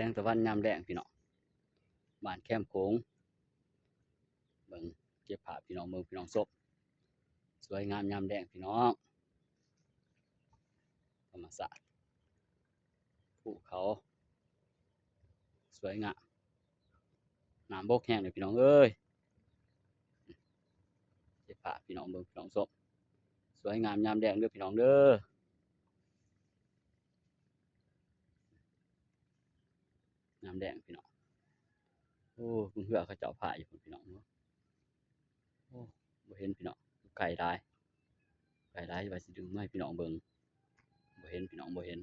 งตะวันยามแลงพี่น้องบ้านแคมโขงเบิ่งเก็บภาพพี่น้องเบิ่งพี่น้องซบสวยงามยามแลงพี่น้องธรรมศาสตร์ภูเขาสวยงามน้ำบกแห้งเลยพี่น้องเอ้ยเก็บภาพพี่น้องเบิ่งพี่น้องซบสวยงามยามแลงเด้อพี่น้องเด้อยามแลงพี่น้องโอ้เพิ่งเหือเขาเจ้าผ้าอยู่พี่น้องโอ้บ่เห็นพี่น้องไก่ได้ว่าสิดึงมาให้พี่น้องเบิ่งบ่เห็นพี่น้องบ่เห็น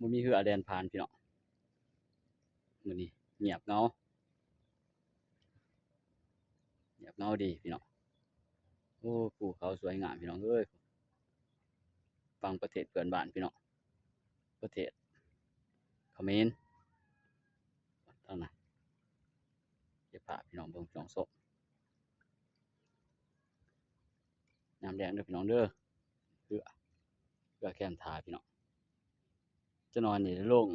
บ่มีเหือแล่นผ่านพี่น้องมื้อนี้เงียบเหงาดีพี่น้องโอ้ภูเขาสวยงามพี่น้องเอ้ยฟังประเทศเพื่อนบ้านพี่น้องประเทศเขมรทางนั้นเก็บภาพพี่น้องเบิ่งพี่น้องซบยามแลงเด้อพี่น้องเด้อเหือแคมทาพี่น้องจะนอนนี่ลง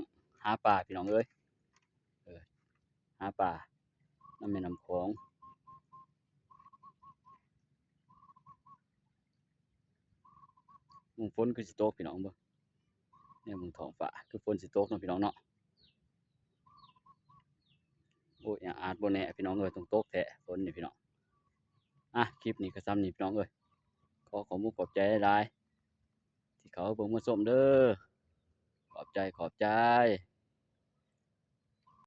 หาปลาพี่น้องเอ้ยเออหาปลาน้ำแม่น้ำโขงมึงฝนคือสิตกพี่น้องเบิ่งเนี่ยมึงท้องฟ้าคือฝนสิตกเนาะพี่น้องเนาะโอ้ยอาจบ่แน่พี่น้องเอ้ยต้องตกแท้ฝนนี่พี่น้องคลิปนี้ก็ซ้ำนี่พี่น้องเอ้ยขอขอบคุณขอบใจหลายๆที่เขาเบิ่งมาชมเด้อขอบใจ